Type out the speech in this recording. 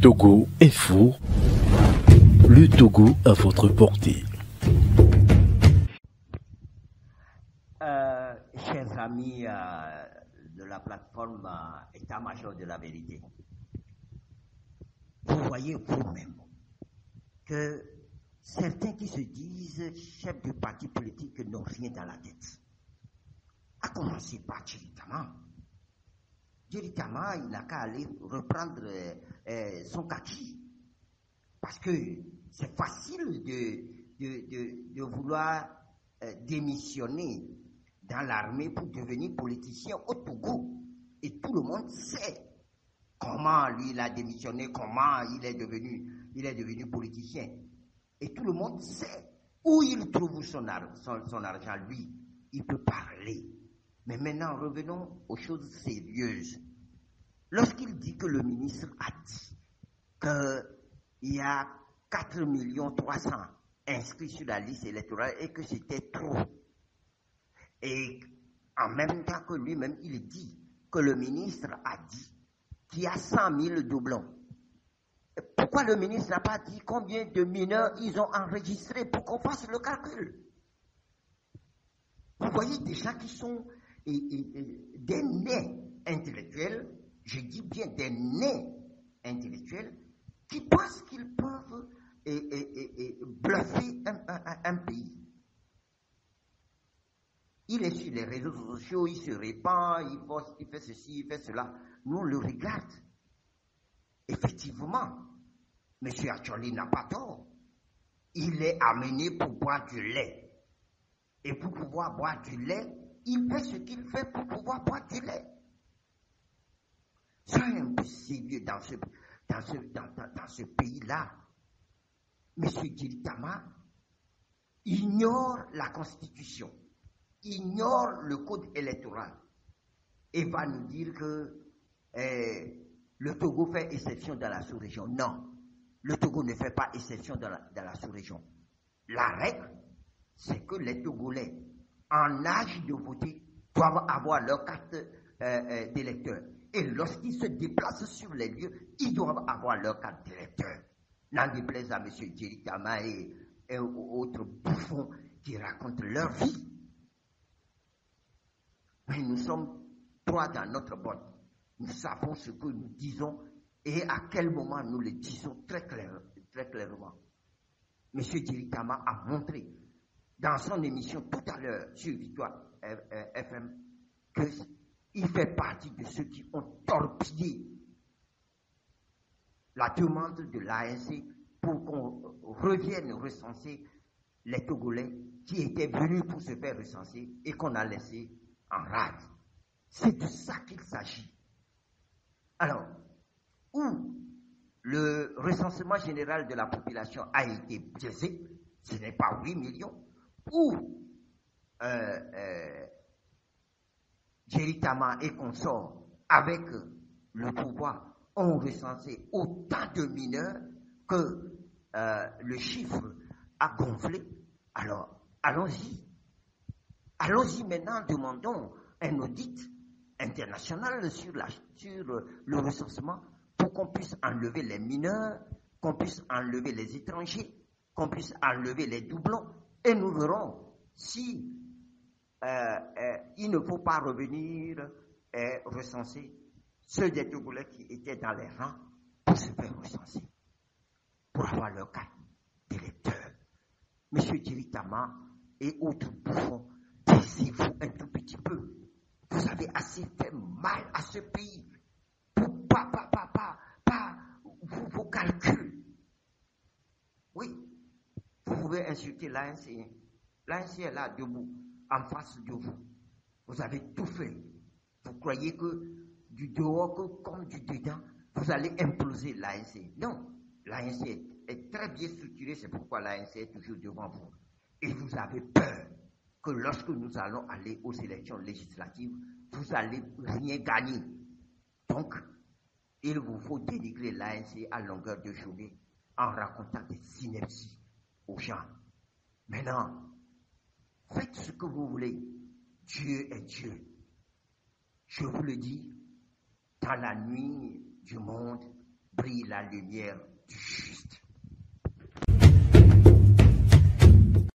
Togo Info, le Togo à votre portée. Chers amis de la plateforme État-major de la vérité, vous voyez vous-même que certains qui se disent chefs de parti politique n'ont rien dans la tête. À commencer par Djeritama. Djeritama, il n'a qu'à aller reprendre son kaki. Parce que c'est facile de vouloir démissionner dans l'armée pour devenir politicien au Togo. Et tout le monde sait comment lui il a démissionné, comment il est devenu politicien. Et tout le monde sait où il trouve son argent. Lui, il peut parler. Mais maintenant, revenons aux choses sérieuses. Lorsqu'il dit que le ministre a dit qu'il y a 4 300 000 inscrits sur la liste électorale et que c'était trop, et en même temps que lui-même, il dit que le ministre a dit qu'il y a 100 000 doublons. Pourquoi le ministre n'a pas dit combien de mineurs ils ont enregistrés pour qu'on fasse le calcul? Vous voyez des gens qui sont des nés intellectuels, je dis bien des nés intellectuels, qui pensent qu'ils peuvent bluffer un pays. Il est sur les réseaux sociaux, il se répand, il fait ceci, il fait cela. Nous, on le regarde. Effectivement, M. Acholi n'a pas tort. Il est amené pour boire du lait. Et pour pouvoir boire du lait, il fait ce qu'il fait pour pouvoir boire du lait. Soyez un peu sérieux dans ce pays-là. M. Djeritama ignore la Constitution, ignore le code électoral et va nous dire que le Togo fait exception dans la sous-région. Non, le Togo ne fait pas exception dans la sous-région. La règle, c'est que les Togolais en âge de voter doivent avoir leur carte d'électeur. Et lorsqu'ils se déplacent sur les lieux, ils doivent avoir leur carte d'électeur. N'en déplaise à M. Djeritama et autres bouffons qui racontent leur vie. Mais nous sommes trois dans notre botte. Nous savons ce que nous disons et à quel moment nous le disons très clairement. M. Djeritama a montré dans son émission tout à l'heure sur Victoire FM qu'il fait partie de ceux qui ont torpillé la demande de l'ANC pour qu'on revienne recenser les Togolais qui étaient venus pour se faire recenser et qu'on a laissé en rade. C'est de ça qu'il s'agit. Alors, où le recensement général de la population a été biaisé, ce n'est pas 8 millions, où Djeritama et consorts, avec le pouvoir, ont recensé autant de mineurs que le chiffre a gonflé. Alors, allons-y. Allons-y maintenant, demandons un audit international sur le recensement pour qu'on puisse enlever les mineurs, qu'on puisse enlever les étrangers, qu'on puisse enlever les doublons, et nous verrons si il ne faut pas revenir et recenser ceux des Togolais qui étaient dans les rangs pour se faire recenser, pour avoir leur carte d'électeur. Monsieur Djeritama et autres bouffons, taisez-vous un tout petit peu. Vous avez assez fait mal à ce pays pour pas vos calculs. Oui, vous pouvez insulter l'ANC. L'ANC est là debout, en face de vous. Vous avez tout fait. Vous croyez que du dehors comme du dedans, vous allez imploser l'ANC. Non, l'ANC est très bien structurée, c'est pourquoi l'ANC est toujours devant vous. Et vous avez peur que lorsque nous allons aller aux élections législatives, vous allez rien gagner. Donc, il vous faut dénigrer l'ANC à longueur de journée en racontant des inepties aux gens. Maintenant, faites ce que vous voulez. Dieu est Dieu. Je vous le dis, dans la nuit du monde, brille la lumière du